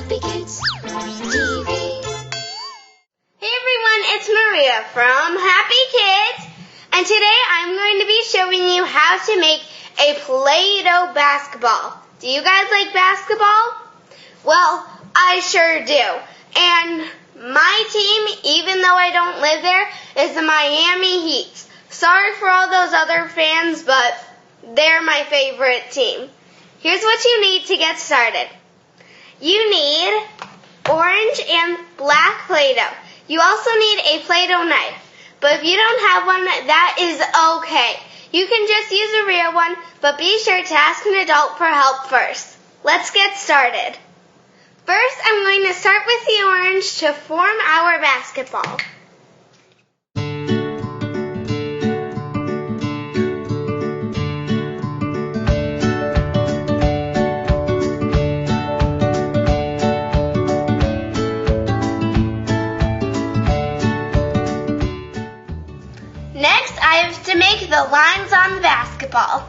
Happykids TV. Hey everyone, it's Maria from Happykids, and today I'm going to be showing you how to make a Play-Doh basketball. Do you guys like basketball? Well, I sure do. And my team, even though I don't live there, is the Miami Heat. Sorry for all those other fans, but they're my favorite team. Here's what you need to get started. You need orange and black Play-Doh. You also need a Play-Doh knife. But if you don't have one, that is okay. You can just use a real one, but be sure to ask an adult for help first. Let's get started. First, I'm going to start with the orange to form our basketball. Next, I have to make the lines on the basketball.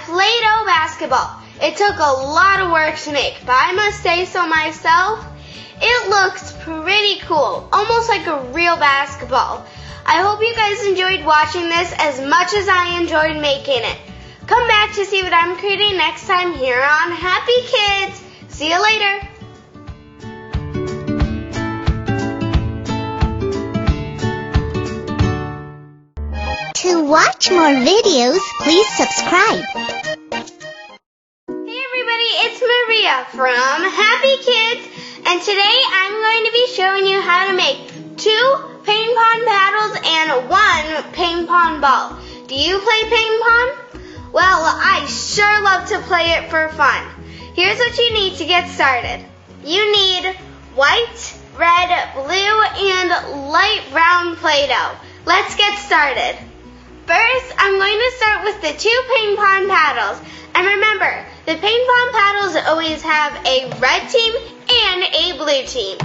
Play-Doh basketball. It took a lot of work to make, but I must say so myself. It looks pretty cool, almost like a real basketball. I hope you guys enjoyed watching this as much as I enjoyed making it. Come back to see what I'm creating next time here on Happykids. See you later. To watch more videos, please subscribe. Hey everybody, it's Maria from Happykids, and today I'm going to be showing you how to make 2 ping pong paddles and 1 ping pong ball. Do you play ping pong? Well, I sure love to play it for fun. Here's what you need to get started. You need white, red, blue, and light brown Play-Doh. Let's get started. First, I'm going to start with the 2 ping pong paddles. And remember, the ping pong paddles always have a red team and a blue team.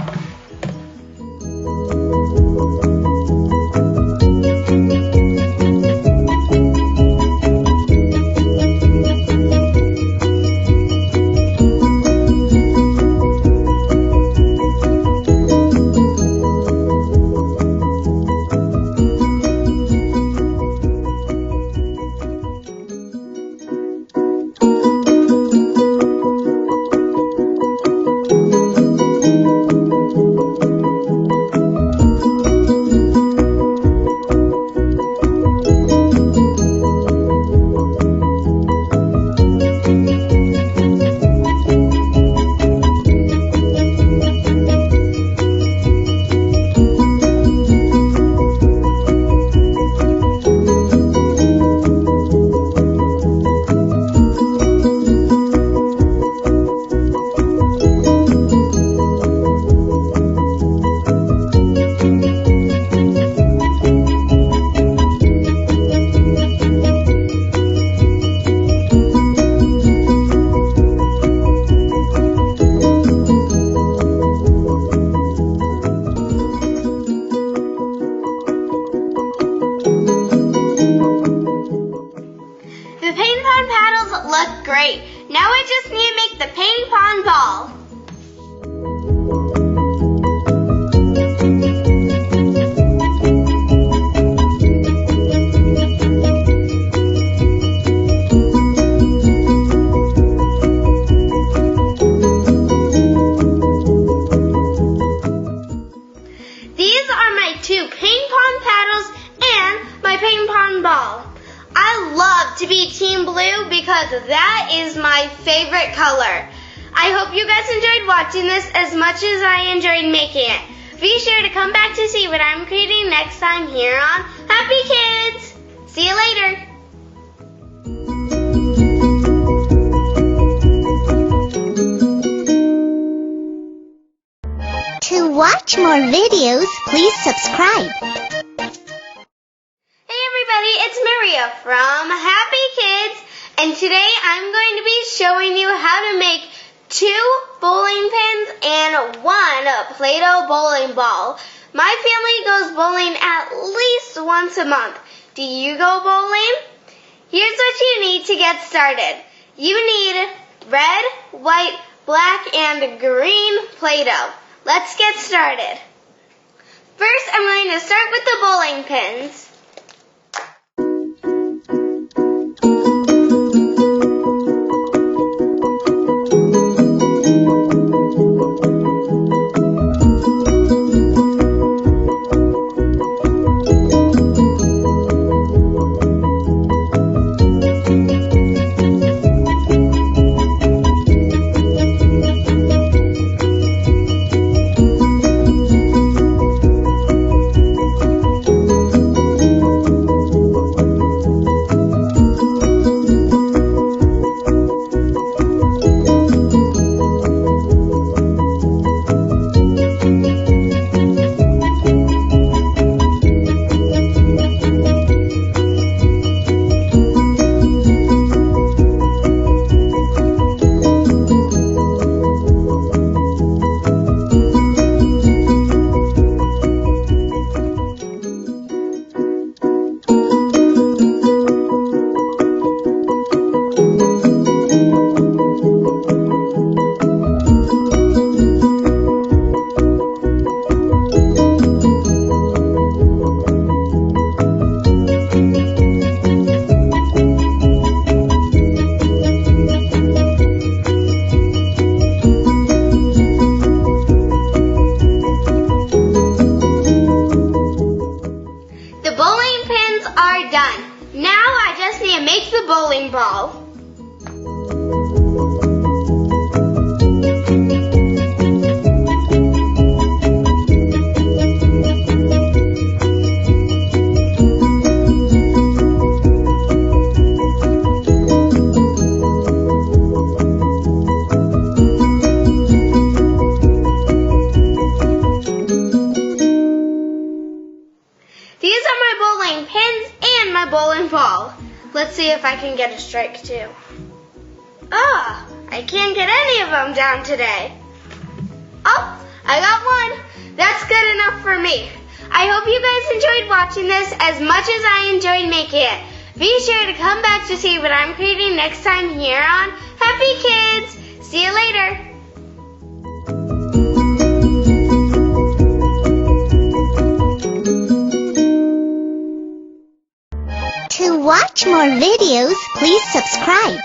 2 ping pong paddles and my ping pong ball. I love to be Team Blue because that is my favorite color. I hope you guys enjoyed watching this as much as I enjoyed making it. Be sure to come back to see what I'm creating next time here on Happy Kids. See you later. To watch more videos, please subscribe. Hey everybody, it's Maria from Happy Kids, and today I'm going to be showing you how to make 2 bowling pins and 1 Play-Doh bowling ball. My family goes bowling at least once a month. Do you go bowling? Here's what you need to get started. You need red, white, black, and green Play-Doh. Let's get started. First, I'm going to start with the bowling pins. Make the bowling ball. These are my bowling pins and my bowling ball. Let's see if I can get a strike too. I can't get any of them down today. Oh, I got one. That's good enough for me. I hope you guys enjoyed watching this as much as I enjoyed making it. Be sure to come back to see what I'm creating next time here on Happy Kids. See you later. To watch more videos, please subscribe.